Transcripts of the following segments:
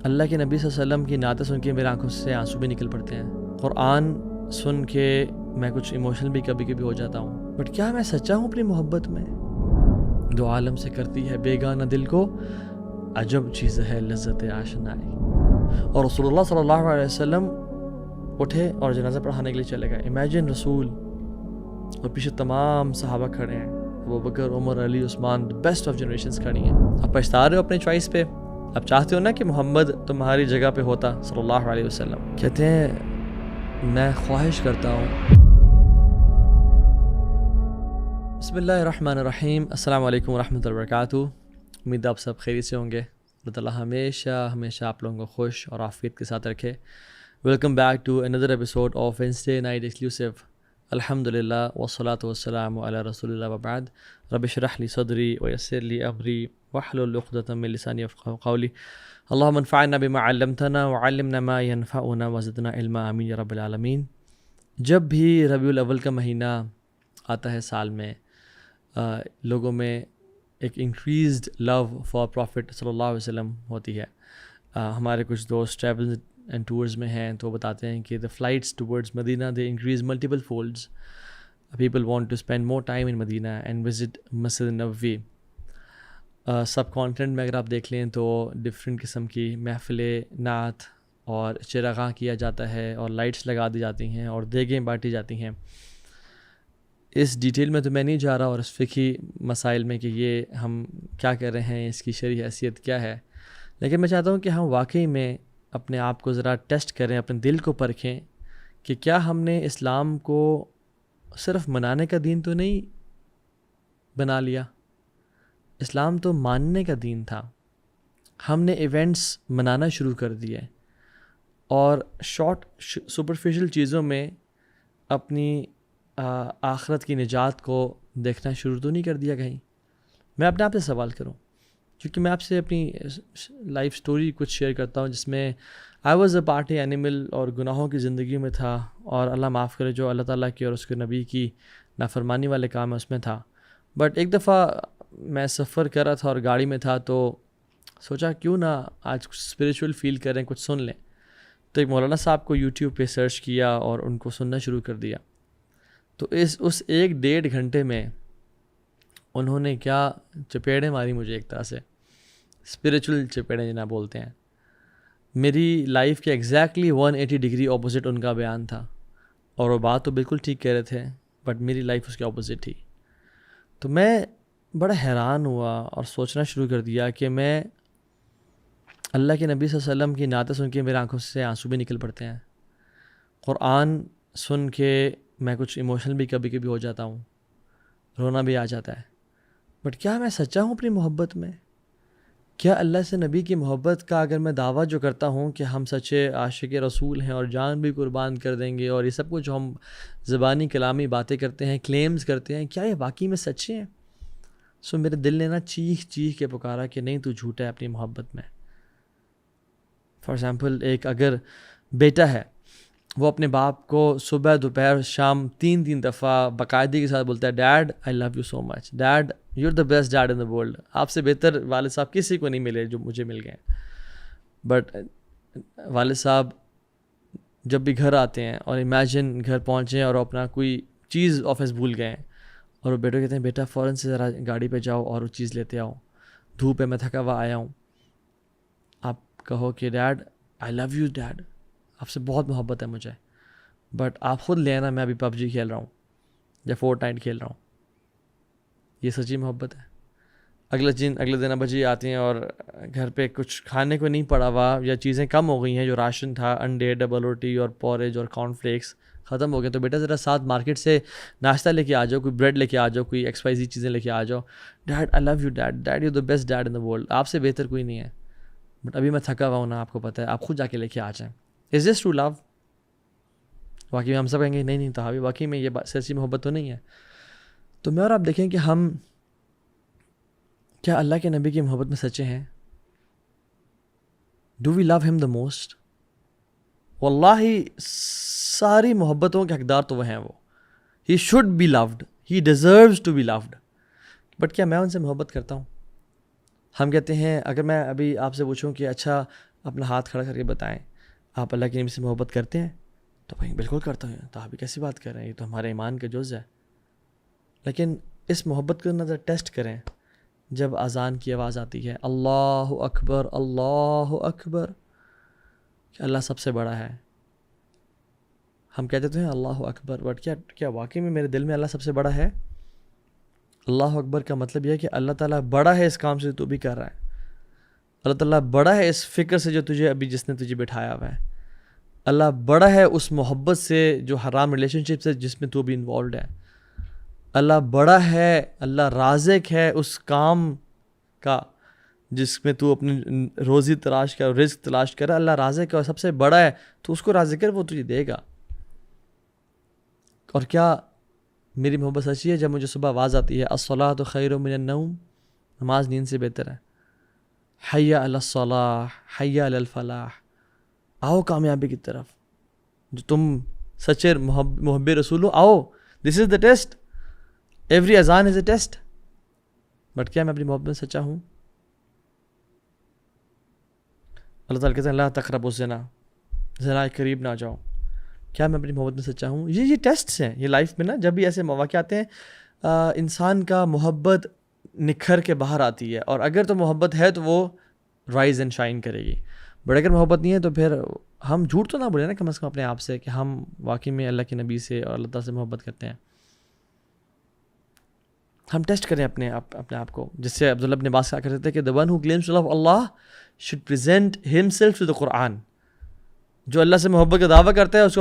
اللہ کے نبی صلی اللہ علیہ وسلم کی نعتیں سن کے میرے آنکھوں سے آنسو بھی نکل پڑتے ہیں. قرآن سن کے میں کچھ ایموشنل بھی کبھی کبھی ہو جاتا ہوں. بٹ کیا میں سچا ہوں اپنی محبت میں؟ دو عالم سے کرتی ہے بیگانہ دل کو، عجب چیز ہے لذت آشنائی. اور رسول اللہ صلی اللہ علیہ وسلم اٹھے اور جنازہ پڑھانے کے لیے چلے گئے. امیجن رسول اور پیچھے تمام صحابہ کھڑے ہیں، ابو بکر، عمر، علی، عثمان، بیسٹ آف جنریشنز کھڑی ہیں. آپ پچھتا رہے ہو اپنے چوائس پہ؟ آپ چاہتے ہو نا کہ محمد تمہاری جگہ پہ ہوتا صلی اللہ علیہ وسلم؟ کہتے ہیں میں خواہش کرتا ہوں. بسم اللہ الرحمن الرحیم. السلام علیکم ورحمۃ اللہ وبرکاتہ. امید آپ سب خیریت سے ہوں گے. اللہ تعالیٰ ہمیشہ آپ لوگوں کو خوش اور عافیت کے ساتھ رکھے. Welcome back to another episode of Wednesday night exclusive. الحمد للہ والصلاۃ والسلام علی رسول اللہ وبعد. رب اشرح لی صدری ویسر لی امری واحلل عقدۃ من لسانی یفقہوا قولی. اللہم انفعنا بما علمتنا وعلمنا ما ینفعنا وزدنا علما، آمین یا رب العالمین. جب بھی ربیع الاول کا مہینہ آتا ہے سال میں، لوگوں میں ایک انکریزڈ لو فار پروفٹ صلی اللہ علیہ وسلم ہوتی ہے. ہمارے کچھ دوست ٹریول اینڈ ٹورز میں ہیں تو بتاتے ہیں کہ the flights towards Medina they increase multiple folds. People want to spend more time in Medina and visit Masjid Nabawi. Sub content میں اگر آپ دیکھ لیں تو ڈفرینٹ قسم کی محفلیں، نعت اور چراغاں کیا جاتا ہے اور لائٹس لگا دی جاتی ہیں اور دیگیں بانٹی جاتی ہیں. اس ڈیٹیل میں تو میں نہیں جا رہا اور اس فقہی مسائل میں کہ یہ ہم کیا کر رہے ہیں، اس کی شرعی حیثیت کیا ہے، لیکن میں چاہتا ہوں کہ ہم واقعی میں اپنے آپ کو ذرا ٹیسٹ کریں، اپنے دل کو پرکھیں کہ کیا ہم نے اسلام کو صرف منانے کا دین تو نہیں بنا لیا. اسلام تو ماننے کا دین تھا. ہم نے ایونٹس منانا شروع کر دیے اور شارٹ سپرفیشل چیزوں میں اپنی آخرت کی نجات کو دیکھنا شروع تو نہیں کر دیا کہیں. میں اپنے آپ سے سوال کروں، کیونکہ میں آپ سے اپنی لائف سٹوری کچھ شیئر کرتا ہوں جس میں I was a party animal اور گناہوں کی زندگی میں تھا، اور اللہ معاف کرے جو اللہ تعالیٰ کی اور اس کے نبی کی نافرمانی والے کام ہے اس میں تھا. بٹ ایک دفعہ میں سفر کر رہا تھا اور گاڑی میں تھا تو سوچا کیوں نہ آج کچھ اسپریچول فیل کریں، کچھ سن لیں. تو ایک مولانا صاحب کو یوٹیوب پہ سرچ کیا اور ان کو سننا شروع کر دیا. تو اس 1-1.5 گھنٹے میں انہوں نے کیا چپیڑیں ماری مجھے، ایک طرح سے اسپریچول چپیڑیں جنہیں بولتے ہیں. میری لائف کے ایگزیکٹلی 180 ڈگری اپوزٹ ان کا بیان تھا، اور وہ بات تو بالکل ٹھیک کہہ رہے تھے بٹ میری لائف اس کے اپوزٹ تھی. تو میں بڑا حیران ہوا اور سوچنا شروع کر دیا کہ میں اللہ کے نبی صلی اللہ علیہ وسلم کی نعتیں سن کے میرے آنکھوں سے آنسو بھی نکل پڑتے ہیں. قرآن سن کے میں کچھ ایموشنل بھی کبھی کبھی ہو جاتا ہوں، رونا بھی آ جاتا ہے. بٹ کیا میں سچا ہوں اپنی محبت میں؟ کیا اللہ سے نبی کی محبت کا اگر میں دعویٰ جو کرتا ہوں کہ ہم سچے عاشق رسول ہیں اور جان بھی قربان کر دیں گے، اور یہ سب کچھ جو ہم زبانی کلامی باتیں کرتے ہیں، کلیمز کرتے ہیں، کیا یہ واقعی میں سچے ہیں؟ میرے دل نے نا چیخ کے پکارا کہ نہیں، تو جھوٹا ہے اپنی محبت میں. فار ایگزامپل ایک اگر بیٹا ہے، وہ اپنے باپ کو صبح دوپہر شام 3 دفعہ باقاعدگی کے ساتھ بولتا ہے dad I love you so much, dad you are the best dad in the world, آپ سے بہتر والد صاحب کسی کو نہیں ملے جو مجھے مل گئے. بٹ والد صاحب جب بھی گھر آتے ہیں اور امیجن گھر پہنچے اور اپنا کوئی چیز آفس بھول گئے ہیں، اور وہ بیٹے کہتے ہیں بیٹا فوراً سے ذرا گاڑی پہ جاؤ اور وہ چیز لیتے آؤ، دھوپ ہے میں تھکا ہوا آیا ہوں. آپ کہو کہ dad I love you dad, آپ سے بہت محبت ہے مجھے، بٹ آپ خود لے آنا، میں ابھی PUBG کھیل رہا ہوں یا فورٹنائٹ کھیل رہا ہوں. یہ سچی محبت ہے. اگلے دن ابا جی آتے ہیں اور گھر پہ کچھ کھانے کو نہیں پڑا ہوا یا چیزیں کم ہو گئی ہیں، جو راشن تھا انڈے، ڈبل روٹی اور پوریج اور کارن فلیکس ختم ہو گئے، تو بیٹا ذرا ساتھ مارکیٹ سے ناشتہ لے کے آ جاؤ، کوئی بریڈ لے کے آ جاؤ، کوئی XYZ چیزیں لے کے آ جاؤ. Dad I love you dad you the best dad in the world, آپ سے بہتر کوئی نہیں ہے، بٹ ابھی میں تھکا ہوا ہوں نا، آپ کو پتہ ہے، آپ خود جا کے لے کے آ جائیں. از دس ٹرو لو؟ واقعی میں ہم سب کہیں گے نہیں تو ابھی واقعی میں یہ سچی محبت تو نہیں ہے. تو میں اور آپ دیکھیں کہ ہم کیا اللہ کے نبی کی محبت میں سچے ہیں؟ ڈو وی لو ہم دا موسٹ؟ واللہ ساری محبتوں کے حقدار تو وہ ہیں، وہ he should be loved, he deserves to be loved. But کیا میں ان سے محبت کرتا ہوں؟ ہم کہتے ہیں، اگر میں ابھی آپ سے پوچھوں کہ اچھا اپنا ہاتھ کھڑا کر کے بتائیں آپ اللہ کے نبی سے محبت کرتے ہیں؟ تو کہیں بالکل کرتا ہوں. تو آپ بھی کیسی بات کر رہے ہیں، یہ تو ہمارے ایمان کا جز ہے. لیکن اس محبت کو نظر ٹیسٹ کریں جب اذان کی آواز آتی ہے اللہ اکبر اللہ اکبر، کہ اللہ سب سے بڑا ہے. ہم کہتے تو ہیں اللہ اکبر، بٹ کیا واقعی میں میرے دل میں اللہ سب سے بڑا ہے؟ اللہ اکبر کا مطلب یہ ہے کہ اللہ تعالیٰ بڑا ہے اس کام سے تو بھی کر رہا ہے. اللہ تعالیٰ بڑا ہے اس فکر سے جو تجھے ابھی جس نے تجھے بٹھایا ہوا ہے. اللہ بڑا ہے اس محبت سے جو حرام ریلیشن شپ سے جس میں تو بھی انوالوڈ ہے. اللہ بڑا ہے، اللہ رازق ہے اس کام کا جس میں تو اپنی روزی تلاش کر، رزق تلاش کر. اللہ رازق ہے اور سب سے بڑا ہے، تو اس کو راضی کر، وہ تجھے دے گا. اور کیا میری محبت سچی ہے جب مجھے صبح آواز آتی ہے الصلاۃ خیر من النوم، نماز نیند سے بہتر ہے. حی علی الصلاح حی علی الفلاح، آؤ کامیابی کی طرف. جو تم سچے محب رسول ہو، آؤ، دس از دا ٹیسٹ. ایوری اذان از اے ٹیسٹ. بٹ کیا میں اپنی محبت میں سچا ہوں؟ اللہ تعالیٰ کہتے ہیں لا تقربوا الزنا، زنا کے قریب نہ جاؤ. کیا میں اپنی محبت میں سچا ہوں؟ یہ ٹیسٹس ہیں یہ لائف میں نا. جب بھی ایسے مواقع آتے ہیں انسان کا محبت نکھر کے باہر آتی ہے، اور اگر تو محبت ہے تو وہ رائز اینڈ شائن کرے گی. بٹ اگر محبت نہیں ہے تو پھر ہم جھوٹ تو نہ بولیں نا کم از کم اپنے آپ سے کہ ہم واقعی میں اللہ کے نبی سے اور اللہ تعالیٰ سے محبت کرتے ہیں. ہم ٹیسٹ کریں اپنے آپ کو، جس سے عبداللہ ابن عباس کہا کرتے تھے کہ the one who claims to love Allah should present himself to the Quran. جو اللہ سے محبت کا دعویٰ کرتا ہے اس کو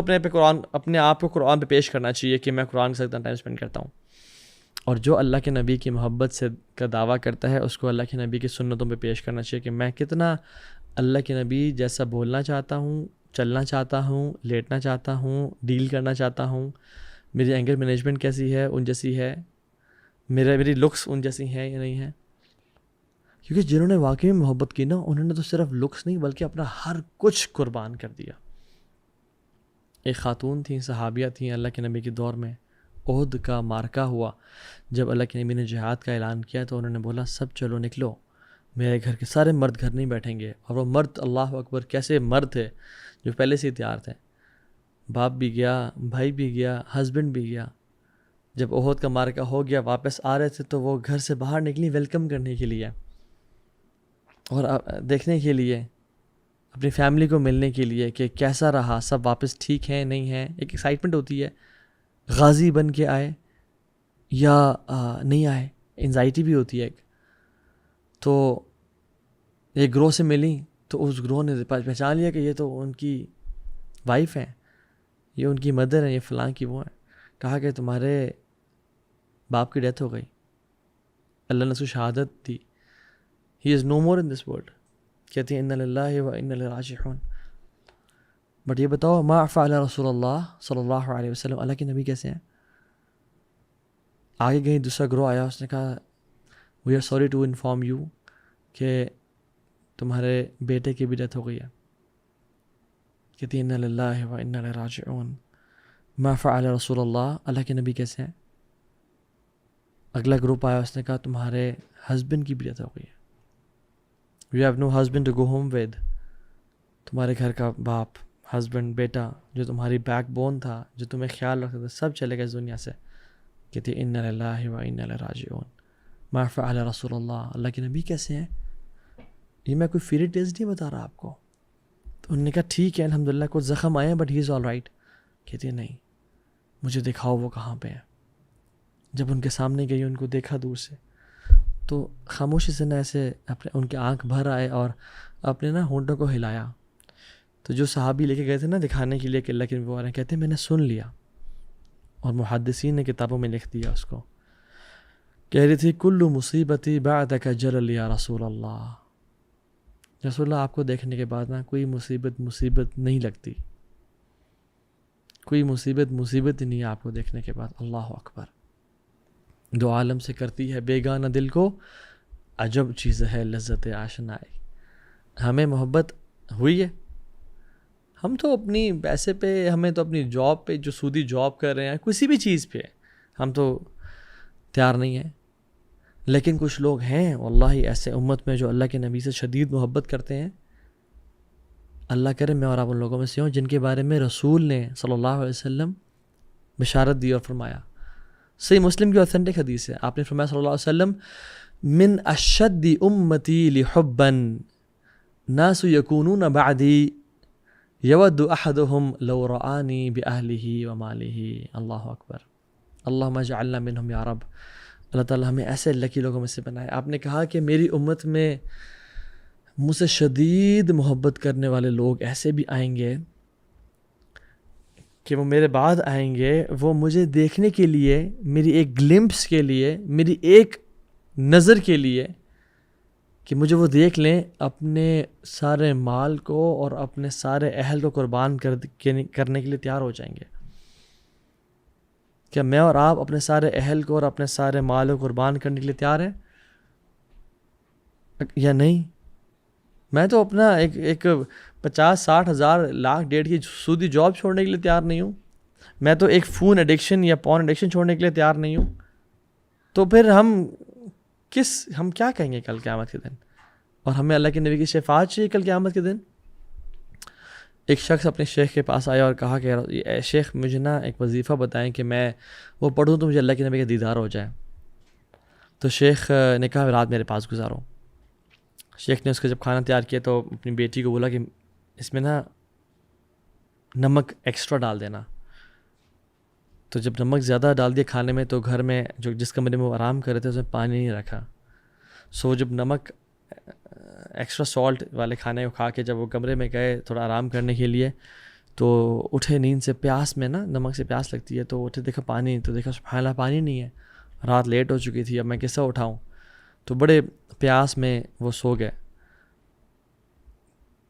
اپنے آپ کو قرآن پہ پیش کرنا چاہیے کہ میں قرآن کے ساتھ ٹائم اسپینڈ کرتا ہوں. اور جو اللہ کے نبی کی محبت سے کا دعویٰ کرتا ہے اس کو اللہ کے نبی کی سنتوں پہ پیش کرنا چاہیے کہ میں کتنا اللہ کے نبی جیسا بولنا چاہتا ہوں، چلنا چاہتا ہوں، لیٹنا چاہتا ہوں، ڈیل کرنا چاہتا ہوں. میری اینگر مینجمنٹ کیسی ہے، ان جیسی ہے. میری لکس ان جیسی ہیں یا نہیں ہیں. کیونکہ جنہوں نے واقعی میں محبت کی نا، انہوں نے تو صرف لکس نہیں بلکہ اپنا ہر کچھ قربان کر دیا. ایک خاتون تھیں، صحابیہ تھیں اللہ کے نبی کے دور میں. احد کا معرکہ ہوا، جب اللہ کے نبی نے جہاد کا اعلان کیا تو انہوں نے بولا سب چلو نکلو، میرے گھر کے سارے مرد گھر نہیں بیٹھیں گے. اور وہ مرد اللہ اکبر کیسے مرد تھے جو پہلے سے ہی تیار تھے. باپ بھی گیا، بھائی بھی گیا، ہسبینڈ بھی گیا. جب احد کا معرکہ ہو گیا واپس آ رہے تھے تو وہ گھر سے باہر نکلی ویلکم کرنے کے لیے اور دیکھنے کے لیے، اپنی فیملی کو ملنے کے لیے کہ کیسا رہا، سب واپس ٹھیک ہیں نہیں ہیں. ایک ایکسائٹمنٹ ہوتی ہے، غازی بن کے آئے یا نہیں آئے، انزائٹی بھی ہوتی ہے ایک. تو ایک گروہ سے ملی تو اس گروہ نے پہچان لیا کہ یہ تو ان کی وائف ہیں، یہ ان کی مدر ہیں، یہ فلاں کی وہ ہیں. کہا کہ تمہارے باپ کی ڈیتھ ہو گئی، اللہ نے اس کو شہادت دی، ہی از نو مور ان دس ورلڈ. کہتی ہیں انا للہ و انا الیہ راجعون. بٹ یہ بتاؤ ما فعل رسول اللہ صلی اللہ علیہ وسلم، اللہ کے نبی کیسے ہیں؟ آگے کہیں دوسرا گروہ آیا، اس نے کہا we are sorry to inform you کہ تمہارے بیٹے کی بھی ڈیتھ ہو گئی ہے. کہتی انا للہ و انا الیہ راجعون. ما فعل رسول اللہ، اللہ کے نبی کیسے ہیں؟ اگلا گروپ آیا، اس نے کہا تمہارے ہسبینڈ کی بھی ڈیتھ ہو گئی ہے. You have no husband to go home with. تمہارے گھر کا باپ، ہسبینڈ، بیٹا جو تمہاری بیک بون تھا، جو تمہیں خیال رکھتا تھا، سب چلے گئے اس دنیا سے. کہتی انا للہ و انا الیہ راجعون. ما فعل رسول اللہ، اللہ کے نبی کیسے ہیں؟ یہ میں کوئی فیری ٹیلز نہیں بتا رہا آپ کو. تو انہوں نے کہا ٹھیک ہے الحمدللہ کچھ زخم آئے ہیں but he is all right. کہتی نہیں، مجھے دکھاؤ وہ کہاں پہ ہیں. جب ان کے سامنے گئی، ان کو دیکھا دور سے، تو خاموشی سے نہ ایسے ان کے آنکھ بھر آئے اور اپنے نا ہونٹوں کو ہلایا. تو جو صحابی لے کے گئے تھے نا دکھانے کے لیے کہ اللہ کے نبی والے کہتے ہیں میں نے سن لیا، اور محدثین نے کتابوں میں لکھ دیا اس کو. کہہ رہی تھی کل مصیبتی بعدک جلل یا رسول اللہ. رسول اللہ آپ کو دیکھنے کے بعد نا کوئی مصیبت نہیں لگتی، کوئی مصیبت ہی نہیں ہے آپ کو دیکھنے کے بعد. اللہ اکبر. دو عالم سے کرتی ہے بیگانہ دل کو، عجب چیز ہے لذت آشنائی. ہمیں محبت ہوئی ہے، ہم تو اپنی پیسے پہ، ہمیں تو اپنی جاب پہ جو سودی جاب کر رہے ہیں، کسی بھی چیز پہ ہم تو تیار نہیں ہیں. لیکن کچھ لوگ ہیں واللہ ایسے امت میں جو اللہ کے نبی سے شدید محبت کرتے ہیں، اللہ کرے میں اور آپ ان لوگوں میں سے ہوں جن کے بارے میں رسول نے صلی اللہ علیہ وسلم بشارت دی اور فرمایا. صحیح مسلم کی اوتھینٹک حدیث ہے. آپ نے فرمایا صلی اللہ علیہ وسلم من اشد امتی لحبا ناس یکونون بعدی یود احدهم لو رآنی باہلہ ومالہ. اللہ اکبر. اللہم اجعلنا منہم یا رب. اللہ تعالیٰ ہمیں ایسے لکی لوگوں میں سے بنائے. آپ نے کہا کہ میری امت میں مجھ سے شدید محبت کرنے والے لوگ ایسے بھی آئیں گے کہ وہ میرے بعد آئیں گے, وہ مجھے دیکھنے کے لیے, میری ایک گلمپس کے لیے, میری ایک نظر کے لیے کہ مجھے وہ دیکھ لیں, اپنے سارے مال کو اور اپنے سارے اہل کو قربان کرنے کے لیے تیار ہو جائیں گے. کیا میں اور آپ اپنے سارے اہل کو اور اپنے سارے مال کو قربان کرنے کے لیے تیار ہیں یا نہیں؟ میں تو اپنا ایک 50-60 ہزار لاکھ ڈیڑھ کی سودی جاب چھوڑنے کے لیے تیار نہیں ہوں. میں تو ایک فون ایڈکشن یا پون ایڈکشن چھوڑنے کے لیے تیار نہیں ہوں. تو پھر ہم کیا کہیں گے کل قیامت کے دن؟ اور ہمیں اللہ کے نبی کی شفاعت چاہیے کل قیامت کے دن. ایک شخص اپنے شیخ کے پاس آیا اور کہا کہ اے شیخ مجھے نا ایک وظیفہ بتائیں کہ میں وہ پڑھوں تو مجھے اللہ کے نبی کا دیدار ہو جائے. تو شیخ نے کہا رات میرے پاس گزارو. شیخ نے اس کا جب کھانا تیار کیا تو اپنی بیٹی کو بولا کہ اس میں نا نمک ایکسٹرا ڈال دینا. تو جب نمک زیادہ ڈال دیا کھانے میں تو گھر میں جس کمرے میں وہ آرام کر رہے تھے اس میں پانی نہیں رکھا. جب نمک ایکسٹرا سالٹ والے کھانے کو کھا کے جب وہ کمرے میں گئے تھوڑا آرام کرنے کے لیے تو اٹھے نیند سے, پیاس میں نا نمک سے پیاس لگتی ہے, تو اٹھے دیکھا پانی, تو دیکھا سبحان اللہ پانی نہیں ہے. رات لیٹ ہو چکی تھی, اب میں کیسا اٹھاؤں؟ تو بڑے پیاس میں وہ سو گئے.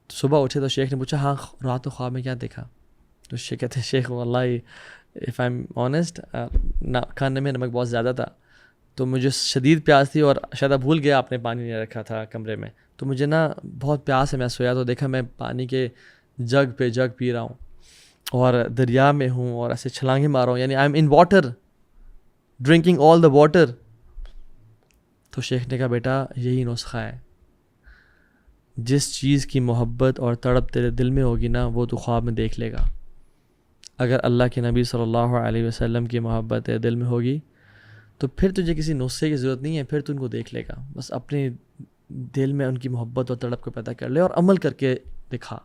صبح اٹھے تو شیخ نے پوچھا ہاں رات کو خواب میں کیا دیکھا؟ تو شیخ کہتے ہیں شیخ واللہ اف آئی ایم آنیسٹ کھانے میں نمک بہت زیادہ تھا, تو مجھے شدید پیاس تھی اور شاید بھول گیا آپ نے پانی نہیں رکھا تھا کمرے میں, تو مجھے نا بہت پیاس ہے. میں سویا تو دیکھا میں پانی کے جگ پہ جگ پی رہا ہوں اور دریا میں ہوں اور ایسے چھلانگیں مار رہا ہوں, یعنی I am in water drinking all the water. تو شیخ نے کہا بیٹا یہی نسخہ ہے, جس چیز کی محبت اور تڑپ تیرے دل میں ہوگی نا وہ تو خواب میں دیکھ لے گا. اگر اللہ کے نبی صلی اللہ علیہ وسلم کی محبت تیرے دل میں ہوگی تو پھر تجھے کسی نسخے کی ضرورت نہیں ہے, پھر تو ان کو دیکھ لے گا. بس اپنے دل میں ان کی محبت اور تڑپ کو پیدا کر لے اور عمل کر کے دکھا.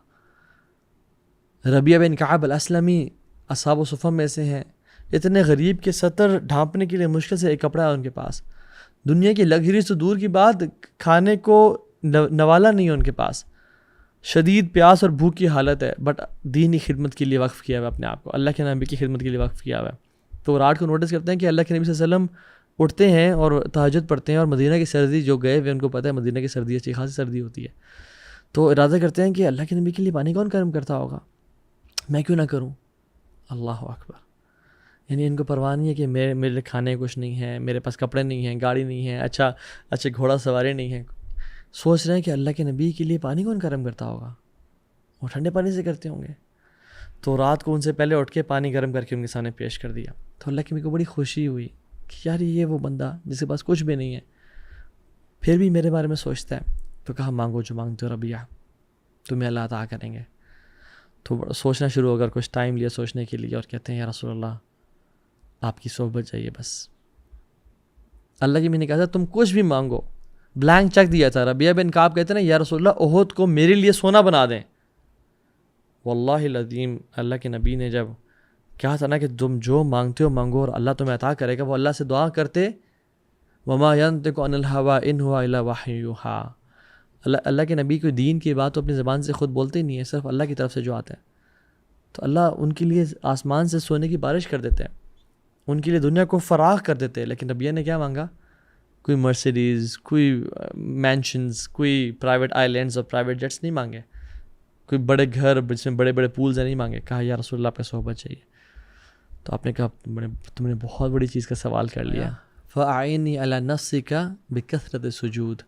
ربیعہ بن کعب الاسلمی اصحاب و صفہ میں سے ہیں, اتنے غریب کے سطر ڈھانپنے کے لیے مشکل سے ایک کپڑا ہے ان کے پاس. دنیا کی لگژری سے دور کی بات, کھانے کو نوالا نہیں ہے ان کے پاس, شدید پیاس اور بھوک کی حالت ہے, بٹ دینی خدمت کے لیے وقف کیا ہوا اپنے آپ کو, اللہ کے نبی کی خدمت کے لیے وقف کیا ہوا ہے. تو رات کو نوٹس کرتے ہیں کہ اللہ کے نبی صلی اللہ علیہ وسلم اٹھتے ہیں اور تہجد پڑھتے ہیں, اور مدینہ کی سردی جو گئے ہوئے ان کو پتہ ہے مدینہ کی سردی اچھی خاصی سردی ہوتی ہے, تو ارادہ کرتے ہیں کہ اللہ کے نبی کے لیے پانی کون گرم کرتا ہوگا, میں کیوں نہ کروں. اللہ اکبر. یعنی ان کو پرواہ نہیں ہے کہ میرے کھانے کچھ نہیں ہے, میرے پاس کپڑے نہیں ہیں, گاڑی نہیں ہے, اچھا گھوڑا سواری نہیں ہے. سوچ رہے ہیں کہ اللہ کے نبی کے لیے پانی کون گرم کرتا ہوگا, وہ ٹھنڈے پانی سے کرتے ہوں گے. تو رات کو ان سے پہلے اٹھ کے پانی گرم کر کے ان کے سامنے پیش کر دیا. تو اللہ کے نبی کو بڑی خوشی ہوئی کہ یار یہ وہ بندہ جس کے پاس کچھ بھی نہیں ہے پھر بھی میرے بارے میں سوچتا ہے. تو کہا مانگو جو مانگتے ہو ربیعہ, تمہیں اللہ عطا کریں گے. تو سوچنا شروع ہو, اگر کچھ ٹائم لیا سوچنے کے لیے, اور کہتے ہیں یا رسول اللہ آپ کی صحبت چاہیے بس. اللہ کے نبی نے کہا تھا تم کچھ بھی مانگو, بلینک چیک دیا تھا. ربیعہ بن کعب کہتے ہیں نا یا رسول اللہ احد کو میرے لیے سونا بنا دیں. واللہ العظیم اللہ کے نبی نے جب کہا تھا نا کہ تم جو مانگتے ہو مانگو اور اللہ تمہیں عطا کرے گا, وہ اللہ سے دعا کرتے وما ينطق عن الهوى ان هو الا وحی یوحی. اللہ کے نبی کو دین کی بات تو اپنی زبان سے خود بولتے ہی نہیں ہے, صرف اللہ کی طرف سے جو آتا ہے. تو اللہ ان کے لیے آسمان سے سونے کی بارش کر دیتے ہیں, ان کے لیے دنیا کو فراخ کر دیتے ہیں. لیکن ربیعہ نے کیا مانگا؟ کوئی مرسیڈیز, کوئی مینشنز, کوئی پرائیویٹ آئی لینڈز اور پرائیویٹ جیٹس نہیں مانگے, کوئی بڑے گھر جس میں بڑے بڑے پولز نہیں مانگے. کہا یا رسول اللہ آپ کا صحبت چاہیے. تو آپ نے کہا تم نے بہت بڑی چیز کا سوال کر لیا. فَأَعِنِّي عَلَى نَفْسِكَ بِكَثْرَةِ السُّجُودِ,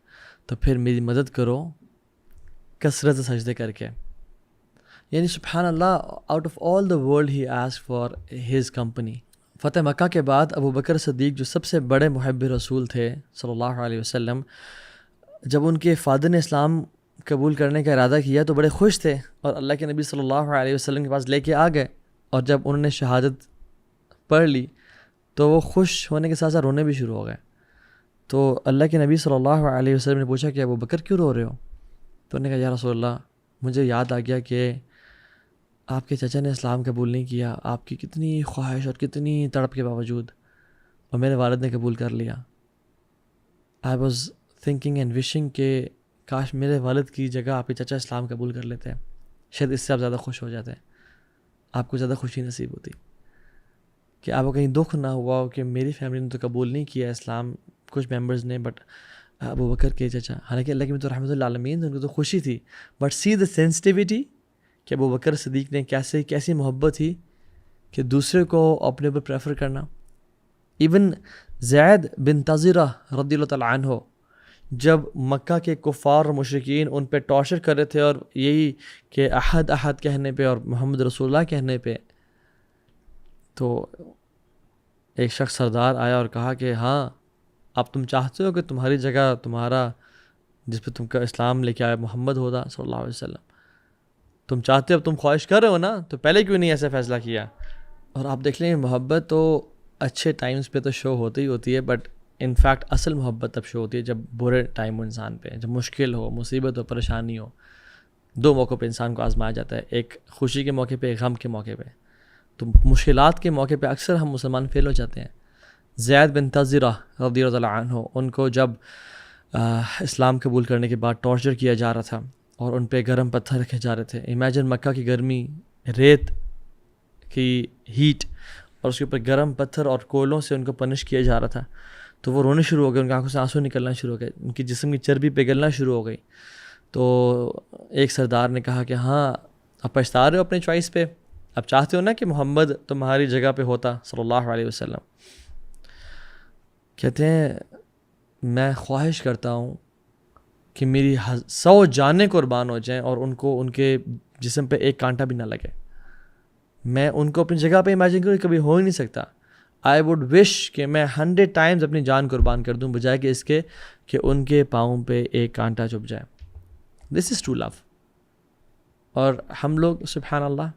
تو پھر میری مدد کرو کثرت سجدے کر کے. یعنی سبحان اللہ, out of all the world he ask for his company. فتح مکہ کے بعد ابو بکر صدیق جو سب سے بڑے محب رسول تھے صلی اللہ علیہ وسلم, جب ان کے فادر نے اسلام قبول کرنے کا ارادہ کیا تو بڑے خوش تھے اور اللہ کے نبی صلی اللہ علیہ وسلم کے پاس لے کے آ گئے، اور جب انہوں نے شہادت پڑھ لی تو وہ خوش ہونے کے ساتھ ساتھ رونے بھی شروع ہو گئے. تو اللہ کے نبی صلی اللہ علیہ وسلم نے پوچھا کہ ابو بکر کیوں رو رہے ہو؟ تو انہوں نے کہا یا رسول اللہ مجھے یاد آ گیا کہ آپ کے چچا نے اسلام قبول نہیں کیا، آپ کی کتنی خواہش اور کتنی تڑپ کے باوجود، اور میرے والد نے قبول کر لیا. I was thinking and wishing کہ کاش میرے والد کی جگہ آپ کے چچا اسلام قبول کر لیتے ہیں، شاید اس سے آپ زیادہ خوش ہو جاتے ہیں، آپ کو زیادہ خوشی نصیب ہوتی کہ آپ کو کہیں دکھ نہ ہوا ہو کہ میری فیملی نے تو قبول نہیں کیا اسلام، کچھ ممبرز نے، بٹ ابو بکر کے چچا، حالانکہ اللہ کی تو رحمۃ اللہ عالمین، ان کو تو خوشی تھی، بٹ سی دا سینسٹیوٹی کہ ابو بکر صدیق نے کیسی محبت تھی کہ دوسرے کو اپنے اوپر پریفر کرنا. ایون زید بن تزرہ رضی اللہ تعالیٰ عنہ جب مکہ کے کفار اور مشرکین ان پہ ٹارچر کر رہے تھے، اور یہی کہ احد احد کہنے پہ اور محمد رسول اللہ کہنے پہ، تو ایک شخص سردار آیا اور کہا کہ ہاں اب تم چاہتے ہو کہ تمہاری جگہ تمہارا جس پہ تم کا اسلام لے کے آیا محمد ہوتا صلی اللہ علیہ وسلم، تم چاہتے ہو، اب تم خواہش کر رہے ہو نا، تو پہلے کیوں نہیں ایسا فیصلہ کیا؟ اور آپ دیکھ لیں محبت تو اچھے ٹائمز پہ تو شو ہوتی ہوتی ہے، بٹ ان فیکٹ اصل محبت تب شو ہوتی ہے جب برے ٹائم ہو انسان پہ، جب مشکل ہو، مصیبت ہو، پریشانی ہو. دو موقع پہ انسان کو آزمایا جاتا ہے، ایک خوشی کے موقع پہ، ایک غم کے موقع پہ. تو مشکلات کے موقع پہ اکثر ہم مسلمان فیل ہو جاتے ہیں. زید بن تزرہ رضی اللہ عنہ، ان کو جب اسلام قبول کرنے کے بعد ٹارچر کیا جا رہا تھا اور ان پہ گرم پتھر رکھے جا رہے تھے. امیجن مکہ کی گرمی، ریت کی ہیٹ، اور اس کے اوپر گرم پتھر اور کولوں سے ان کو پنش کیا جا رہا تھا. تو وہ رونے شروع ہو گئے، ان کی آنکھوں سے آنسو نکلنا شروع ہو گئے، ان کی جسم کی چربی پگھلنا شروع ہو گئی. تو ایک سردار نے کہا کہ ہاں اب پچھتا رہے ہو اپنے چوائس پہ، اب چاہتے ہو نا کہ محمد تمہاری جگہ پہ ہوتا صلی اللہ علیہ وسلم. کہتے ہیں میں خواہش کرتا ہوں کہ میری 100 جانیں قربان ہو جائیں اور ان کو ان کے جسم پہ ایک کانٹا بھی نہ لگے. میں ان کو اپنی جگہ پہ امیجن کروں، کبھی ہو ہی نہیں سکتا. آئی ووڈ وش کہ میں 100 ٹائمز اپنی جان قربان کر دوں بجائے کہ اس کے کہ ان کے پاؤں پہ ایک کانٹا چبھ جائے. دس از ٹرو لو. اور ہم لوگ سبحان اللہ،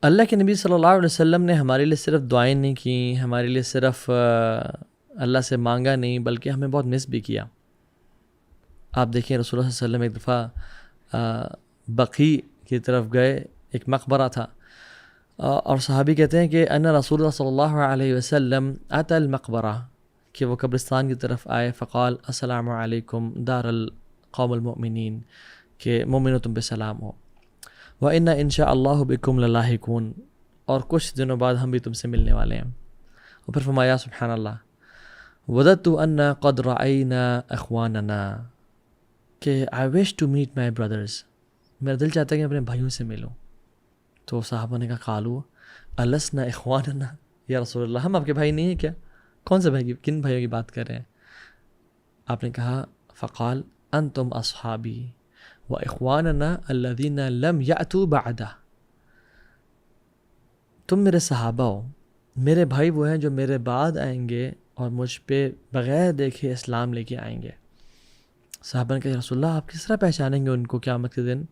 اللہ کے نبی صلی اللہ علیہ وسلم نے ہمارے لیے صرف دعائیں نہیں کیں، ہمارے لیے صرف اللہ سے مانگا نہیں، بلکہ ہمیں بہت مس بھی کیا. آپ دیکھیں رسول اللہ صلی اللہ علیہ وسلم ایک دفعہ بقیع کی طرف گئے، ایک مقبرہ تھا، اور صحابی کہتے ہیں کہ ان رسول اللہ صلی اللہ علیہ وسلم اتى المقبرہ، کہ وہ قبرستان کی طرف آئے، فقال السلام علیکم دار القوم المؤمنین، کہ مومنو تم پہ سلام ہو، وَإِنَّ إِن شاء اللَّهُ بِكُمْ لَلَاحِقُونَ، اور کچھ دنوں بعد ہم بھی تم سے ملنے والے ہیں. اور پھر فرمایا سبحان اللہ وَدَدْتُ أَنَّا قَدْ رَأَيْنَا أَخْوَانَنَا، کہ I wish to meet my brothers، میرا دل چاہتا ہے کہ میں اپنے بھائیوں سے ملوں. تو صحابہ نے کہا قالوا أَلَسْنَا إِخْوَانَنَا، یا رسول اللہ ہم آپ کے بھائی نہیں ہیں کیا؟ کون سے بھائی، کن بھائیوں کی بات کر رہے ہیں؟ آپ نے کہا فقال أَنْتُمْ أَصْحَابِي وَإِخْوَانَنَا الَّذِينَ لَمْ يَأْتُوا بَعْدَ، تم میرے صحابہ ہو، میرے بھائی وہ ہیں جو میرے بعد آئیں گے اور مجھ پہ بغیر دیکھے اسلام لے کے آئیں گے. صحابہ نے کہا رسول اللہ آپ کس طرح پہچانیں گے ان کو قیامت کے دن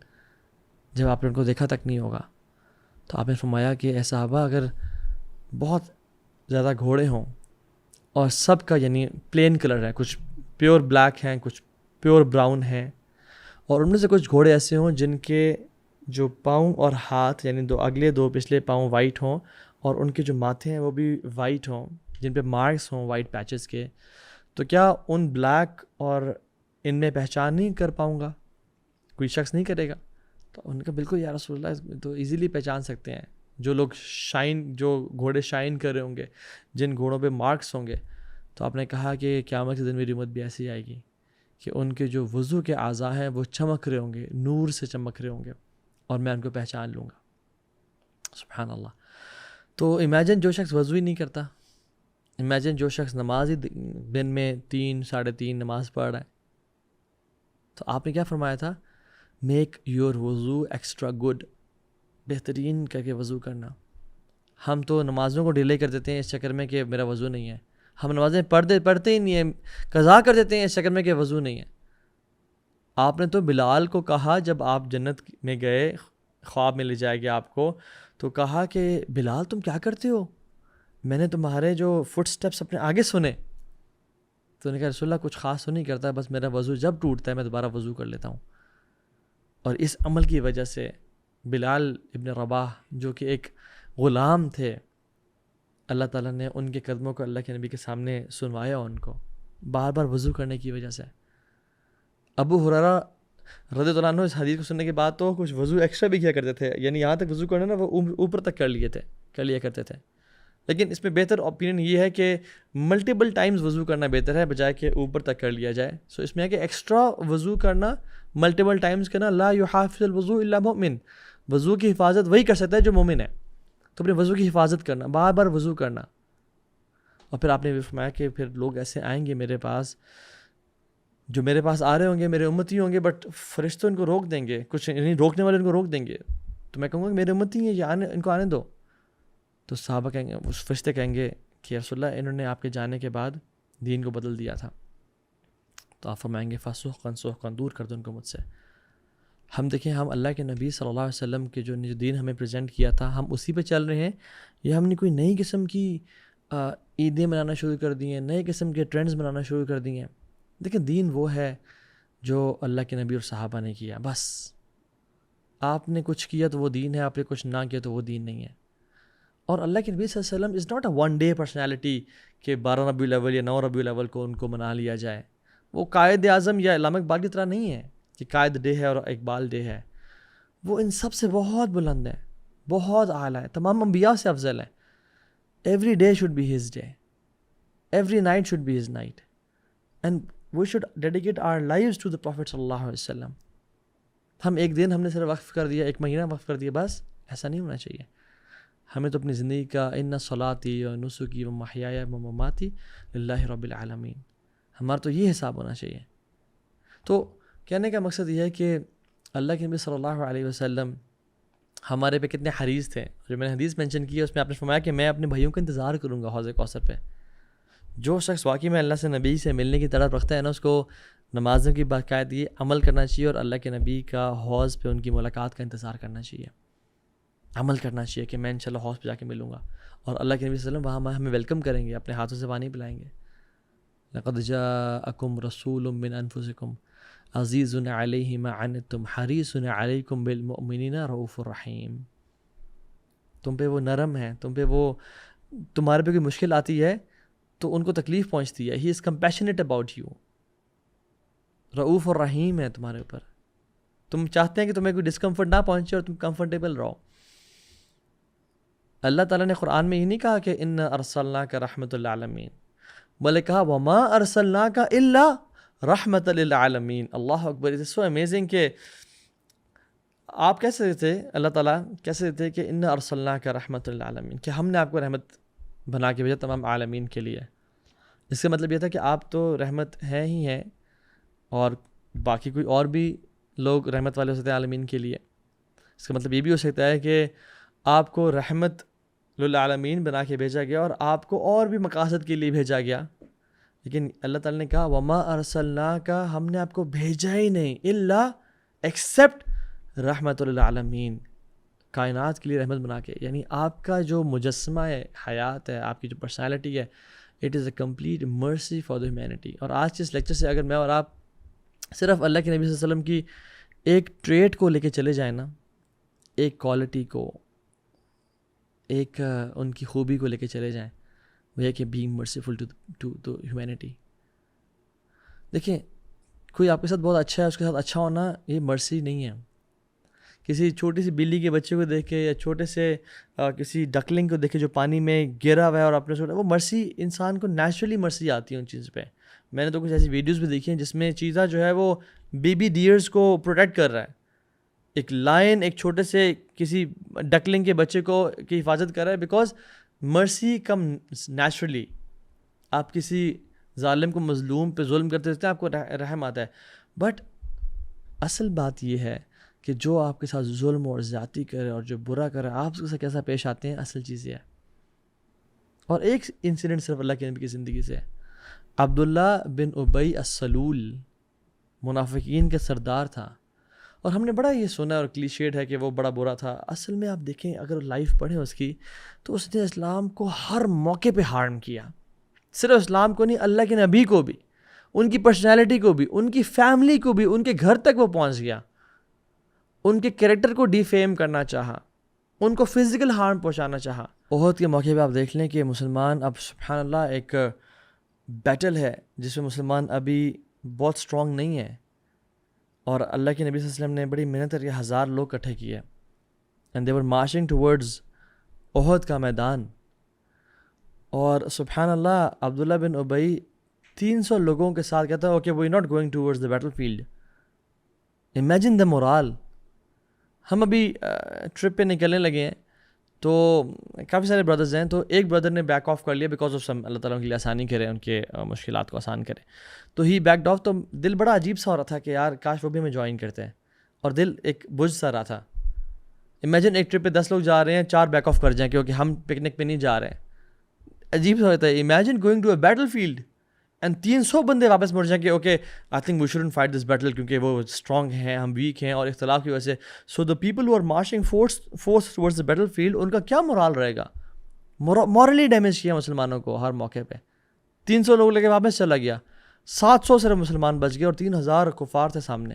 جب آپ نے ان کو دیکھا تک نہیں ہوگا؟ تو آپ نے فرمایا کہ اے صحابہ اگر بہت زیادہ گھوڑے ہوں اور سب کا یعنی پلین کلر ہے، کچھ پیور بلیک ہیں، کچھ پیور براؤن ہیں، اور ان میں سے کچھ گھوڑے ایسے ہوں جن کے جو پاؤں اور ہاتھ یعنی اگلے دو پچھلے پاؤں وائٹ ہوں، اور ان کے جو ماتھے ہیں وہ بھی وائٹ ہوں، جن پہ مارکس ہوں وائٹ پیچز کے، تو کیا ان بلیک اور ان میں پہچان نہیں کر پاؤں گا؟ کوئی شخص نہیں کرے گا؟ تو ان کا بالکل یا رسول اللہ تو ایزیلی پہچان سکتے ہیں جو لوگ جو گھوڑے شائن کر رہے ہوں گے، جن گھوڑوں پہ مارکس ہوں گے. تو آپ نے کہا کہ قیامت کے دن میری امت بھی ایسی آئے گی کہ ان کے جو وضو کے اعضاء ہیں وہ چمک رہے ہوں گے، نور سے چمک رہے ہوں گے، اور میں ان کو پہچان لوں گا. سبحان اللہ. تو امیجن جو شخص وضو ہی نہیں کرتا، امیجن جو شخص نماز ہی دن میں 3 ساڑھے 3 نماز پڑھ رہا ہے، تو آپ نے کیا فرمایا تھا؟ میک یور وضو ایکسٹرا گڈ، بہترین کر کے وضو کرنا. ہم تو نمازوں کو ڈیلے کر دیتے ہیں اس چکر میں کہ میرا وضو نہیں ہے. ہم نمازیں پڑھتے ہی نہیں ہیں، قضا کر دیتے ہیں اس چکر میں کہ وضو نہیں ہے. آپ نے تو بلال کو کہا جب آپ جنت میں گئے، خواب میں لے جائے گیا آپ کو، تو کہا کہ بلال تم کیا کرتے ہو، میں نے تمہارے جو فٹ سٹیپس اپنے آگے سنے. تو انہوں نے کہا رسول اللہ کچھ خاص تو نہیں کرتا، بس میرا وضو جب ٹوٹتا ہے میں دوبارہ وضو کر لیتا ہوں. اور اس عمل کی وجہ سے بلال ابن رباح جو کہ ایک غلام تھے، اللہ تعالیٰ نے ان کے قدموں کو اللہ کے نبی کے سامنے سنوایا ان کو بار بار وضو کرنے کی وجہ سے. ابو ہریرہ رضی اللہ عنہ اس حدیث کو سننے کے بعد تو کچھ وضو ایکسٹرا بھی کیا کرتے تھے، یعنی یہاں تک وضو کرنا نا وہ اوپر تک کر لیا کرتے تھے. لیکن اس میں بہتر اوپینین یہ ہے کہ ملٹیپل ٹائمز وضو کرنا بہتر ہے بجائے کہ اوپر تک کر لیا جائے. سو اس میں ہے کہ ایکسٹرا وضو کرنا، ملٹیپل ٹائمز کرنا. لا یحافظ الوضو الا مؤمن، وضو کی حفاظت وہی کر سکتا ہے جو مومن ہے. تو اپنے وضو کی حفاظت کرنا، بار بار وضو کرنا. اور پھر آپ نے بھی فرمایا کہ پھر لوگ ایسے آئیں گے میرے پاس، جو میرے پاس آ رہے ہوں گے میرے امتی ہوں گے، بٹ فرشتے ان کو روک دیں گے، کچھ یعنی روکنے والے ان کو روک دیں گے. تو میں کہوں گا کہ میرے امتی ہیں، یہ ان کو آنے دو. تو صحابہ کہیں گے، اس فرشتے کہیں گے کہ رسول اللہ انہوں نے آپ کے جانے کے بعد دین کو بدل دیا تھا. تو آپ فرمائیں گے فسحقا سحقا، دور کر دو ان کو مجھ سے. ہم دیکھیں، ہم اللہ کے نبی صلی اللہ علیہ وسلم کے جو دین ہمیں پریزنٹ کیا تھا ہم اسی پہ چل رہے ہیں، یا ہم نے کوئی نئی قسم کی عیدیں منانا شروع کر دی ہیں، نئے قسم کے ٹرینڈز منانا شروع کر دی ہیں؟ دیکھیں دین وہ ہے جو اللہ کے نبی اور صحابہ نے کیا. بس آپ نے کچھ کیا تو وہ دین ہے، آپ نے کچھ نہ کیا تو وہ دین نہیں ہے. اور اللہ کے نبی صلی اللہ علیہ وسلم is not a one day personality کہ 12 ربیع الاول یا 9 ربیع الاول کو ان کو منا لیا جائے. وہ قائد اعظم یا علامہ اقبال کی طرح نہیں ہے کہ قائد ڈے ہے اور اقبال ڈے ہے. وہ ان سب سے بہت بلند ہے، بہت اعلیٰ ہے، تمام انبیاء سے افضل ہے. Every day should be his day, every night should be his night, and we should dedicate our lives to the prophet صلی اللہ علیہ وسلم. ہم ایک دن ہم نے صرف وقف کر دیا، ایک مہینہ وقف کر دیا، بس ایسا نہیں ہونا چاہیے. ہمیں تو اپنی زندگی کا ان صلاتی و نسکی و محیای و مماتی للہ رب العالمین، ہمارا تو یہ حساب ہونا چاہیے. تو کہنے کا مقصد یہ ہے کہ اللہ کے نبی صلی اللہ علیہ وسلم ہمارے پہ کتنے حریص تھے. جو میں نے حدیث مینشن کی ہے اس میں آپ نے فرمایا کہ میں اپنے بھائیوں کا انتظار کروں گا حوض کوثر پہ. جو شخص واقعی میں اللہ سے نبی سے ملنے کی طرف رکھتا ہے نا، اس کو نمازوں کی باقاعدگی عمل کرنا چاہیے اور اللہ کے نبی کا حوض پہ ان کی ملاقات کا انتظار کرنا چاہیے، عمل کرنا چاہیے کہ میں انشاءاللہ حوض پہ جا کے ملوں گا. اور اللہ کے نبی صلی اللہ علیہ وسلم وہاں ہمیں ویلکم کریں گے، اپنے ہاتھوں سے پانی پلائیں گے. لقد جاءکم رسول من انفسکم عزیز علیہ ما عنتم حریص علیکم بالمؤمنین رؤوف الرحیم. تم پہ وہ نرم ہے، تم پہ وہ، تمہارے پہ کوئی مشکل آتی ہے تو ان کو تکلیف پہنچتی ہے. ہی از کمپیشنیٹ اباؤٹ یو، رؤوف الرحیم ہے تمہارے اوپر. تم چاہتے ہیں کہ تمہیں کوئی ڈسکمفرٹ نہ پہنچے اور تم کمفرٹیبل رہو. اللہ تعالیٰ نے قرآن میں یہ نہیں کہا کہ ان ارسلناک رحمۃ للعالمین، بلکہ کہا وما ارسلناک الا رحمۃ للعالمین. اللہ اکبر. اٹ از سو امیزنگ کہ آپ کیسے تھے، اللہ تعالیٰ کیسے تھے کہ ان ارسلناک رحمۃ للعالمین، کہ ہم نے آپ کو رحمت بنا کے بھیجا تمام عالمین کے لیے. اس کا مطلب یہ تھا کہ آپ تو رحمت ہیں ہی ہیں، اور باقی کوئی اور بھی لوگ رحمت والے ہو سکتے ہیں عالمین کے لیے. اس کا مطلب یہ بھی ہو سکتا ہے کہ آپ کو رحمت للعالمین بنا کے بھیجا گیا اور آپ کو اور بھی مقاصد کے لیے بھیجا گیا. لیکن اللہ تعالیٰ نے کہا وما ارسلناک، ہم نے آپ کو بھیجا ہی نہیں الا ایکسیپٹ رحمت للعالمین، کائنات کے لیے رحمت بنا کے. یعنی آپ کا جو مجسمہ ہے، حیات ہے، آپ کی جو پرسنالٹی ہے، اٹ از اے کمپلیٹ مرسی فار دا ہیومینٹی. اور آج کے اس لیکچر سے اگر میں اور آپ صرف اللہ کے نبی صلی اللہ علیہ وسلم کی ایک ٹریٹ کو لے کے چلے جائیں نا، ایک کوالٹی کو، ایک ان کی خوبی کو لے کے چلے جائیں، وہ ہے کہ بینگ مرسیفل ٹو ہیومینٹی. دیکھیں کوئی آپ کے ساتھ بہت اچھا ہے، اس کے ساتھ اچھا ہونا یہ مرسی نہیں ہے. کسی چھوٹی سی بلی کے بچے کو دیکھے یا چھوٹے سے کسی ڈکلنگ کو دیکھے جو پانی میں گرا ہوا ہے اور اپنے چھوٹا، وہ مرسی انسان کو نیچرلی مرسی آتی ہے ان چیز پہ. میں نے تو کچھ ایسی ویڈیوز بھی دیکھی ہیں جس میں چیزا جو ہے وہ بیبی ڈیئرز کو پروٹیکٹ کر رہا ہے. ایک لائن ایک چھوٹے سے کسی ڈکلنگ کے بچے کو کی حفاظت کر رہا ہے، بیکاز مرسی کم نیچرلی. آپ کسی ظالم کو، مظلوم پہ ظلم کرتے ہیں آپ کو رحم آتا ہے. بٹ اصل بات یہ ہے کہ جو آپ کے ساتھ ظلم اور زیادتی کرے اور جو برا کرے آپ اس کے ساتھ کیسا پیش آتے ہیں، اصل چیز یہ ہے. اور ایک انسیڈنٹ صرف اللہ کے نبی کی زندگی سے ہے. عبداللہ بن ابی السلول منافقین کے سردار تھا. اور ہم نے بڑا یہ سنا اور کلیشیڈ ہے کہ وہ بڑا برا تھا. اصل میں آپ دیکھیں اگر لائف پڑھیں اس کی تو اس نے اسلام کو ہر موقع پہ ہارم کیا. صرف اسلام کو نہیں، اللہ کے نبی کو بھی، ان کی پرسنالٹی کو بھی، ان کی فیملی کو بھی، ان کے گھر تک وہ پہنچ گیا. ان کے کریکٹر کو ڈیفیم کرنا چاہا، ان کو فزیکل ہارم پہنچانا چاہا. احد کے موقع پہ آپ دیکھ لیں کہ مسلمان اب سبحان اللہ ایک بیٹل ہے جس میں مسلمان ابھی بہت سٹرونگ نہیں ہے. اور اللہ کے نبی صلی اللہ علیہ وسلم نے بڑی محنت کر کے 1000 لوگ اکٹھے کیے. And they were marching towards Uhud کا میدان. اور سبحان اللہ عبداللہ بن ابی 300 لوگوں کے ساتھ کہتا ہے okay we not going towards the battle field. Imagine the morale. ہم ابھی ٹرپ پہ نکلنے لگے ہیں تو کافی سارے بردرز ہیں، تو ایک بردر نے بیک آف کر لیا بیکاز آف سم، اللہ تعالیٰ ان کے لیے آسانی کرے، ان کے مشکلات کو آسان کرے. تو ہی بیکڈ آف. تو دل بڑا عجیب سا ہو رہا تھا کہ یار کاش وہ بھی ہمیں جوائن کرتے ہیں، اور دل ایک بجھ سا رہا تھا. امیجن ایک ٹرپ پہ 10 لوگ جا رہے ہیں، 4 بیک آف کر جائیں کیونکہ ہم پکنک پہ نہیں جا رہے ہیں. عجیب سا ہوتا ہے. Imagine going to a battle field and 300 بندے واپس مڑ جائیں کہ okay I think we shouldn't fight this battle کیونکہ وہ اسٹرانگ ہیں، ہم ویک ہیں، اور اختلاف کی وجہ سے. So the people who are marching force towards the battle field کا کیا مورال رہے گا؟ مورلی ڈیمیج کیا مسلمانوں کو ہر موقع پہ. 300 لوگ لے کے واپس چلا گیا، 700 صرف مسلمان بچ گئے اور 3000 کفار تھے سامنے.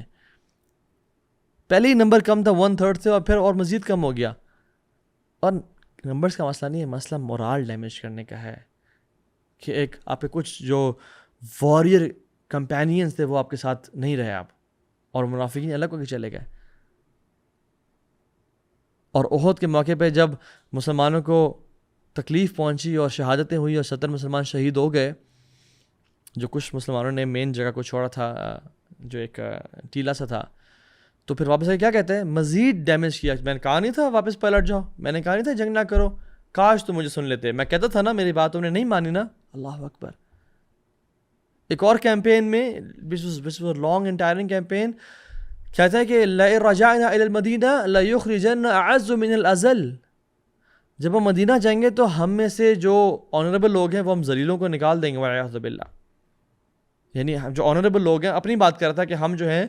پہلے ہی نمبر کم تھا، 1/3 تھے، اور پھر اور مزید کم ہو گیا. اور نمبرز کا مسئلہ نہیں ہے، مسئلہ مورال ڈیمیج کرنے کا ہے کہ ایک آپ کے کچھ جو واریر کمپینینز تھے وہ آپ کے ساتھ نہیں رہے آپ، اور منافقین الگ ہو کے چلے گئے. اور احد کے موقع پہ جب مسلمانوں کو تکلیف پہنچی اور شہادتیں ہوئی اور 70 مسلمان شہید ہو گئے، جو کچھ مسلمانوں نے مین جگہ کو چھوڑا تھا جو ایک ٹیلا سا تھا، تو پھر واپس آ کے کیا کہتے ہیں؟ مزید ڈیمیج کیا. میں نے کہا نہیں تھا واپس پلٹ جاؤ، میں نے کہا نہیں تھا جنگ نہ کرو، کاش تم مجھے سن لیتے، میں کہتا تھا نا، میری بات تم نے نہیں مانی نا. اللہ اکبر. ایک اور کیمپین میں لانگ اینڈ ٹائرنگ کیمپین کہتا ہے کہ لَئِن رَجَعْنَا إِلَى الْمَدِينَةِ لَيُخْرِجَنَّ أَعَزُّ مِنَ الْأَذَلِّ. جب ہم مدینہ جائیں گے تو ہم میں سے جو آنریبل لوگ ہیں وہ ہم ذلیلوں کو نکال دیں گے وَالْعِيَاذُ بِاللَّہ. یعنی جو آنریبل لوگ ہیں، اپنی بات کر رہا تھا کہ ہم جو ہیں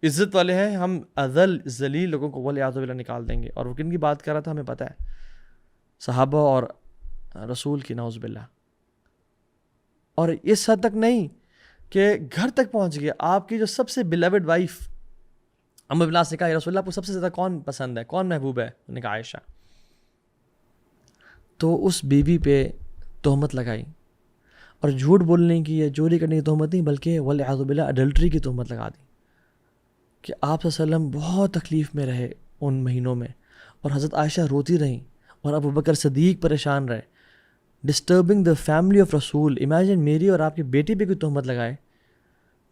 عزت والے ہیں، ہم اذل ذلیل لوگوں کو وَالْعِيَاذُ بِاللَّہ نکال دیں گے. اور وہ کن کی بات کر رہا تھا ہمیں پتہ ہے، صحابہ اور رسول کی، نعوذ باللہ. اور اس حد تک نہیں کہ گھر تک پہنچ گیا. آپ کی جو سب سے بلیوڈ وائف عمرو بن العاص نے کہا یا رسول اللہ آپ کو سب سے زیادہ کون پسند ہے، کون محبوب ہے؟ انہوں نے کہا عائشہ. تو اس بیوی پہ تہمت لگائی، اور جھوٹ بولنے کی یا چوری کرنے کی تہمت نہیں بلکہ والعیاذ باللہ اڈلٹری کی تہمت لگا دی کہ آپ صلی اللہ علیہ وسلم بہت تکلیف میں رہے ان مہینوں میں، اور حضرت عائشہ روتی رہیں، اور ابو بکر صدیق پریشان رہے. ڈسٹربنگ دا فیملی آف رسول. امیجن میری اور آپ کی بیٹی پہ کوئی تہمت لگائے،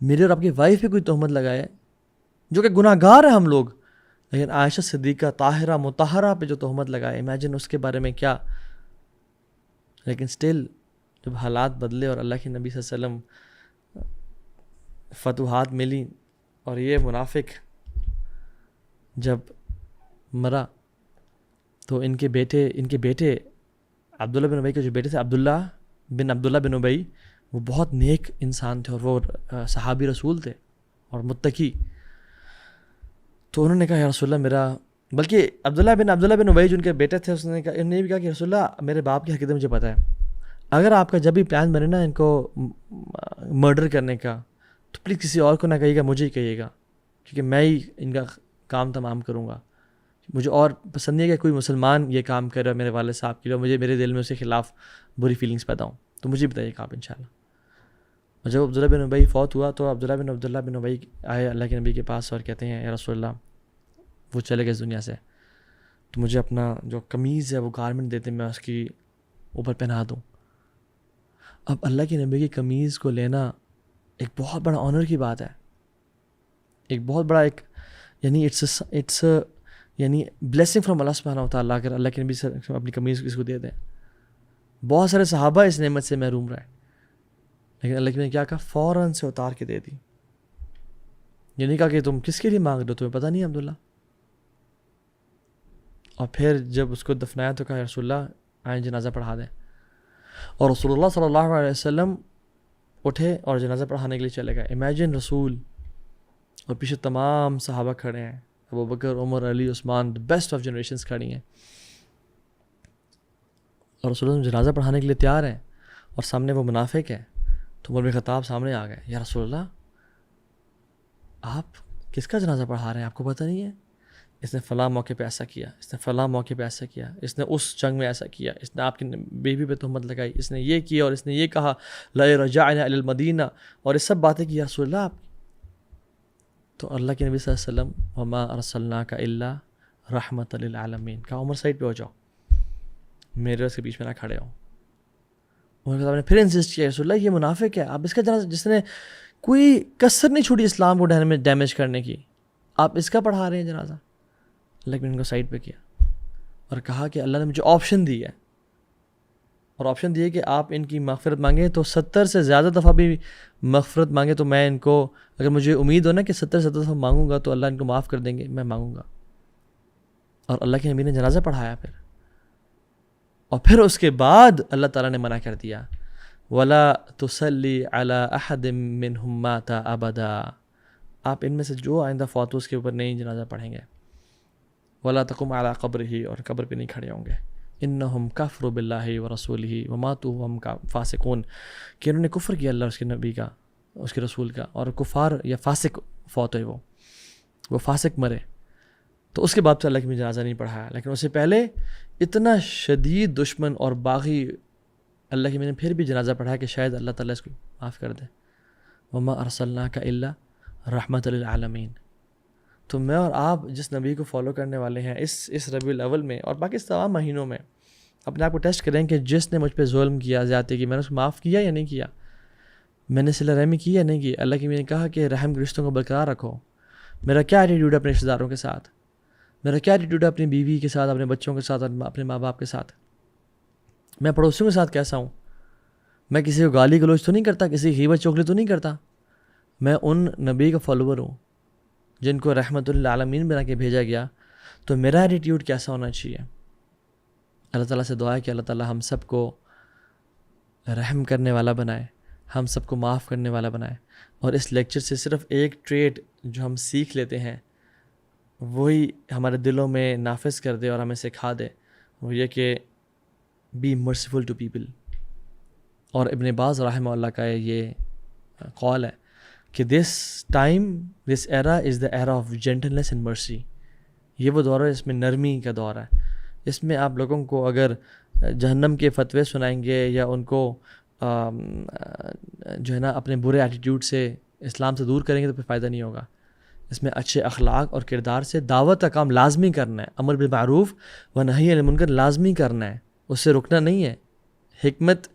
میری اور آپ کی وائف پہ کوئی تہمت لگائے، جو کہ گناہ گار ہیں ہم لوگ، لیکن عائشہ صدیقہ طاہرہ مطہرہ پہ جو تہمت لگائے، امیجن اس کے بارے میں کیا. لیکن سٹل جب حالات بدلے اور اللہ کے نبی صلی اللہ علیہ وسلم فتوحات ملی، اور یہ منافق جب مرا تو ان کے بیٹے عبداللہ بن ابی کے جو بیٹے تھے عبداللہ بن ابی، وہ بہت نیک انسان تھے اور وہ صحابی رسول تھے اور متقی. تو انہوں نے کہا یا رسول اللہ میرا، بلکہ عبداللہ بن ابی جو ان کے بیٹے تھے، انہوں نے یہ بھی کہا کہ رسول اللہ میرے باپ کی حقیقت مجھے پتہ ہے، اگر آپ کا جب بھی پلان بنے نا ان کو مرڈر کرنے کا تو پلیز کسی اور کو نہ کہیے گا، مجھے ہی کہیے گا، کیونکہ میں ہی ان کا کام تمام کروں گا. مجھے اور پسند نہیں ہے کہ کوئی مسلمان یہ کام کرے میرے والد صاحب کے لیے، مجھے میرے دل میں اس کے خلاف بری فیلنگس پیدا ہوں، تو مجھے بتائیے گا آپ انشاءاللہ. اور جب عبداللہ بن ابی فوت ہوا تو عبداللہ بن ابی آئے اللہ کے نبی کے پاس اور کہتے ہیں یا رسول اللہ وہ چلے گئے اس دنیا سے، تو مجھے اپنا جو قمیض ہے وہ گارمنٹ دیتے میں اس کی اوپر پہنا دوں. اب اللہ کے نبی کی قمیض کو لینا ایک بہت بڑا آنر کی بات ہے، ایک بہت بڑا ایک یعنی اٹس یعنی بلیسنگ فرام اللہ سبحانہ و تعالیٰ اگر اللہ کے نبی سے اپنی قمیض کسی کو دے دیں. بہت سارے صحابہ اس نعمت سے محروم رہے، لیکن اللہ نے کیا کہا؟ فوراً سے اتار کے دے دی. یہ نہیں کہا کہ تم کس کے لیے مانگ رہے ہو، تمہیں پتہ نہیں عبداللہ. اور پھر جب اس کو دفنایا تو کہا یا رسول اللہ آئیں جنازہ پڑھا دیں. اور رسول اللہ صلی اللہ علیہ وسلم اٹھے اور جنازہ پڑھانے کے لیے چلے گئے. امیجن رسول اور پیچھے تمام صحابہ کھڑے ہیں, ابو بکر, عمر, علی, عثمان, بیسٹ آف جنریشنز کھڑی ہیں, اور رسول اللہ جنازہ پڑھانے کے لیے تیار ہیں, اور سامنے وہ منافق ہے. تو عمر بن خطاب سامنے آ گئے, یا رسول اللہ آپ کس کا جنازہ پڑھا رہے ہیں, آپ کو پتہ نہیں ہے اس نے فلاں موقع پہ ایسا کیا, اس نے فلاں موقع پہ ایسا کیا, اس نے اس جنگ میں ایسا کیا, اس نے آپ کی بیوی پہ تہمت لگائی, اس نے یہ کیا, اور اس نے یہ کہا لا رجعنا الی المدینہ, اور یہ سب باتیں کی. یا رسول اللہ آپ, تو اللہ کے نبی صلی اللہ علیہ وسلم وما ارسلناک الا رحمۃ للعالمین, کہا عمر سائڈ پہ ہو جاؤ, میرے اس کے بیچ میں نہ کھڑے ہوں. عمر نے پھر انسسٹ کیا, رسول اللہ یہ منافق ہے, آپ اس کا جنازہ, جس نے کوئی کسر نہیں چھوڑی اسلام کو ڈیمیج کرنے کی, آپ اس کا پڑھا رہے ہیں جنازہ. لیکن ان کو سائڈ پہ کیا اور کہا کہ اللہ نے مجھے آپشن دی ہے, اور آپشن دی ہے کہ آپ ان کی مغفرت مانگیں تو 70 سے زیادہ دفعہ بھی مغفرت مانگیں تو میں ان کو, اگر مجھے امید ہو نا کہ 70 دفعہ مانگوں گا تو اللہ ان کو معاف کر دیں گے, میں مانگوں گا. اور اللہ کے نبی نے جنازہ پڑھایا پھر, اور پھر اس کے بعد اللہ تعالیٰ نے منع کر دیا وَلَا تُصَلِّ عَلَىٰ أَحَدٍ مِّنْهُمْ مَاتَ أَبَدًا, آپ ان میں سے جو آئندہ فوت اس کے اوپر نہیں جنازہ پڑھیں گے. وَلَا تَقُمْ عَلَىٰ قَبْرِهِ, اور قبر پہ نہیں کھڑے ہوں گے. إِنَّهُمْ كَفْرُوا بِاللَّهِ وَرَسُولِهِ وَمَاتُوا وَهُمْ فَاسِقُونَ, کہ انہوں نے کفر کیا اللہ اور اس کے نبی کا, اس کے رسول کا, اور کفار یا فاسق فوت ہوئے, وہ فاسق مرے. تو اس کے بعد سے اللہ کی جنازہ نہیں پڑھایا. لیکن اس سے پہلے اتنا شدید دشمن اور باغی اللہ کی میں نے پھر بھی جنازہ پڑھایا کہ شاید اللہ تعالیٰ اس کو معاف کر دے. وَمَا أَرْسَلْنَاكَ إِلَّا رَحْمَةً لِلْعَالَمِينَ. تو میں اور آپ جس نبی کو فالو کرنے والے ہیں اس ربیع الاول میں اور باقی تمام مہینوں میں, اپنے آپ کو ٹیسٹ کریں کہ جس نے مجھ پہ ظلم کیا, زیادتی کی, میں نے اس کو معاف کیا یا نہیں کیا, میں نے صلہ رحمی کی یا نہیں کی. اللہ کی میں نے کہا کہ رحم کے رشتوں کو برقرار رکھو. میرا کیا ایٹیٹیوڈ ہے اپنے رشتہ داروں کے ساتھ, میرا کیا ایٹیٹیوڈ ہے اپنی بیوی کے ساتھ, اپنے بچوں کے ساتھ, اپنے ماں باپ کے ساتھ, میں پڑوسیوں کے ساتھ کیسا ہوں, میں کسی کو گالی گلوچ تو نہیں کرتا, کسی کی غیبت چغلی تو نہیں کرتا. میں ان نبی کا فالوور ہوں جن کو رحمت للعالمین بنا کے بھیجا گیا. تو میرا ایٹیٹیوڈ کیسا ہونا چاہیے. اللہ تعالیٰ سے دعا ہے کہ اللہ تعالیٰ ہم سب کو رحم کرنے والا بنائے, ہم سب کو معاف کرنے والا بنائے. اور اس لیکچر سے صرف ایک ٹریٹ جو ہم سیکھ لیتے ہیں وہی ہمارے دلوں میں نافذ کر دے اور ہمیں سکھا دے, وہ یہ کہ بی مرسیفل ٹو پیپل. اور ابن باز رحمہ اللہ کا یہ قول ہے کہ this era is the era of gentleness and mercy. یہ وہ دور ہے اس میں نرمی کا دور ہے. اس میں آپ لوگوں کو اگر جہنم کے فتوے سنائیں گے یا ان کو جو ہے نا اپنے برے ایٹیٹیوڈ سے اسلام سے دور کریں گے تو پھر فائدہ نہیں ہوگا. اس میں اچھے اخلاق اور کردار سے دعوت کا کام لازمی کرنا ہے, امر بالمعروف و نہی عن المنکر لازمی کرنا ہے, اس سے رکنا نہیں ہے. حکمت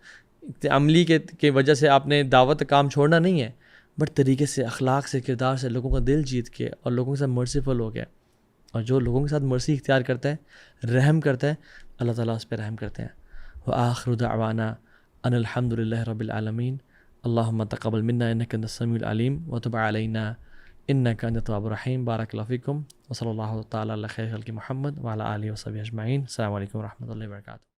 عملی کے وجہ سے آپ نے دعوت کا کام چھوڑنا نہیں ہے, بٹ طریقے سے, اخلاق سے, کردار سے لوگوں کا دل جیت کے اور لوگوں کے ساتھ مرسیفل ہو گیا. اور جو لوگوں کے ساتھ مرسی اختیار کرتا ہے, رحم کرتا ہے, اللہ تعالیٰ اس پہ رحم کرتے ہیں. وآخر دعوانا ان الحمد للہ رب العالمین. اللہم تقبل منا انک انت السمیع العلیم وتب علینا انک انت التواب الرحیم. بارک اللہ فیکم وصلی اللہ تعالیٰ علی خیر خلق محمد وعلی آلہ وصحبہ اجمعین. السلام علیکم ورحمۃ اللہ وبرکاتہ.